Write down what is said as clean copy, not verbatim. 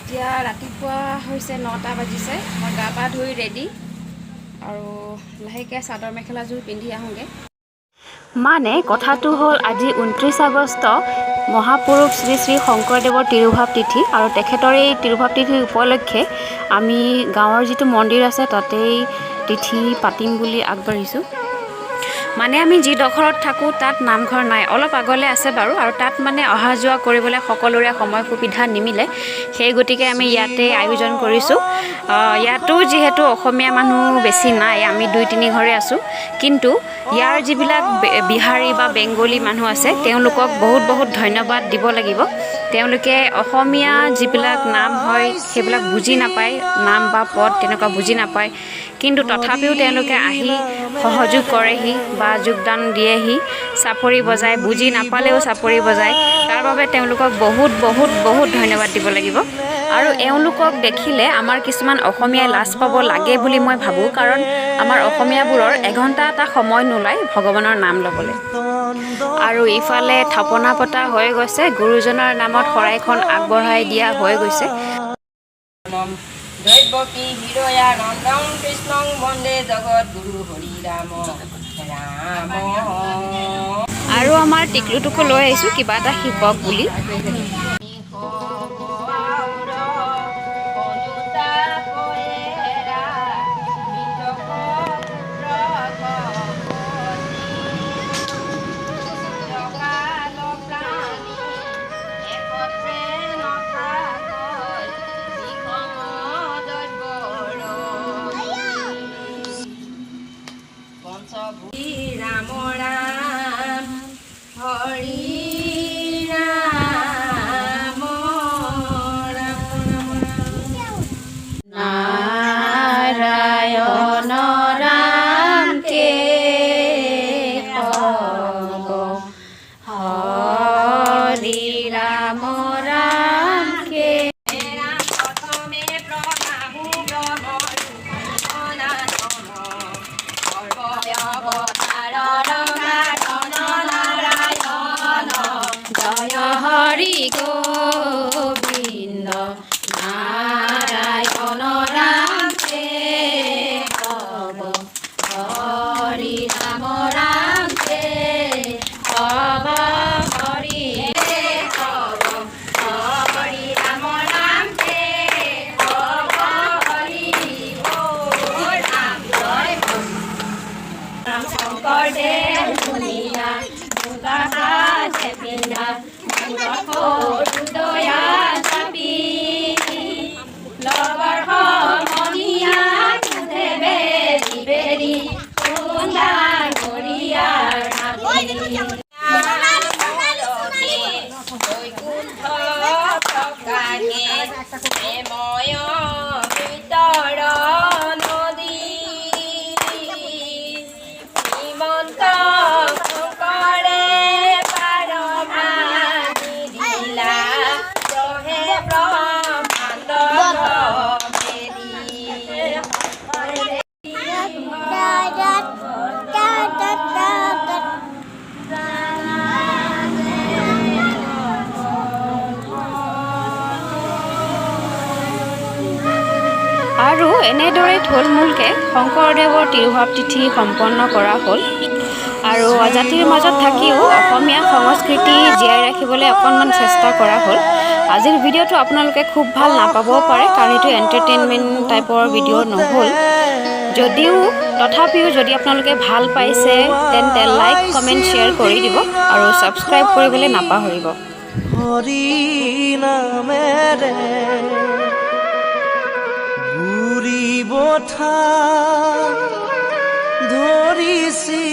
এতিয়া ৰাতিপুৱা হৈছে 9টা বাজিছে মই গা পা ধুই ৰেডি আৰু লাহেকৈ চাদৰ মেখেলাযোৰ পিন্ধি আহোঁগৈ মানে কথাটো হ'ল আজি 29 আগষ্ট মহাপুৰুষ শ্ৰী শ্ৰী শংকৰদেৱৰ তিৰুভাৱ তিথি আৰু তেখেতৰ এই তিৰুভাৱ তিথি উপলক্ষে আমি গাঁৱৰ যিটো মন্দিৰ আছে তাতেই তিথি পাতিম বুলি আগবাঢ়িছোঁ মানে আমি যিডোখৰত থাকোঁ তাত নামঘৰ নাই অলপ আগলৈ আছে বাৰু আৰু তাত মানে অহা যোৱা কৰিবলৈ সকলোৰে সময় সুবিধা নিমিলে সেই গতিকে আমি ইয়াতে আয়োজন কৰিছোঁ ইয়াতো যিহেতু অসমীয়া মানুহ বেছি নাই আমি 2-3 ঘৰে আছোঁ কিন্তু ইয়াৰ যিবিলাক বিহাৰী বা বেংগলী মানুহ আছে তেওঁলোকক বহুত বহুত ধন্যবাদ দিব লাগিব তেওঁলোকে অসমীয়া যিবিলাক নাম হয় সেইবিলাক বুজি নাপায় নাম বা পদ তেনেকুৱা বুজি নাপায় কিন্তু তথাপিও তেওঁলোকে আহি সহযোগ কৰেহি বা যোগদান দিয়েহি চাপৰি বজায় বুজি নাপালেও চাপৰি বজায় তাৰ বাবে তেওঁলোকক বহুত বহুত বহুত ধন্যবাদ দিব লাগিব আৰু এওঁলোকক দেখিলে আমাৰ কিছুমান অসমীয়াই লাজ পাব লাগে বুলি মই ভাবোঁ কাৰণ আমাৰ অসমীয়াবোৰৰ এঘণ্টা এটা সময় নোলায় ভগৱানৰ নাম ল'বলৈ আৰু ইফালে থাপনা পতা হৈ গৈছে গুৰুজনৰ নামত শৰাইখন আগবঢ়াই দিয়া হৈ গৈছে দৈৱকী হিৰয়া নন্দন কৃষ্ণং বন্দে জগত গুৰু হৰি ৰাম ৰাম আৰু আমাৰ টিকলুটোকো লৈ আহিছোঁ কিবা এটা শিকক বুলি ৰাম ৰাম হৰি ৰাম নাৰায়ণ ৰাম কে হৰি ৰাম ৰাম কে হৰি গোবিন্দ নাৰায়ণ ৰাম কে কব হৰি ৰাম ৰাম কে কব হৰি কব হৰি ৰাম ৰাম কে কব হৰি ৰাম জয় ৰাম শংকৰদেৱ ধুনীয়া দয়া চাপি লগৰ সমনীয়া বেৰি বেৰি সুন্দৰ কৰিয়াৰ বৈকুণ্ঠ প্ৰকাশে প্ৰেময় ভিতৰ নদী শ্ৰীমন্ত আৰু এনেদৰে থুলমূলকৈ শংকৰদেৱৰ তিৰুভাৱ তিথি সম্পন্ন কৰা হ'ল আৰু জাতিৰ মাজত থাকিও অসমীয়া সংস্কৃতি জীয়াই ৰাখিবলৈ অকণমান চেষ্টা কৰা হ'ল আজিৰ ভিডিঅ'টো আপোনালোকে খুব ভাল নাপাবও পাৰে কাৰণ এইটো এণ্টাৰটেইনমেণ্ট টাইপৰ ভিডিঅ' নহ'ল যদিও তথাপিও যদি আপোনালোকে ভাল পাইছে তেন্তে লাইক কমেণ্ট শ্বেয়াৰ কৰি দিব আৰু ছাবস্ক্ৰাইব কৰিবলৈ নাপাহৰিব হৰি নামেৰে ঘূৰিব ঠাই ধৰিছে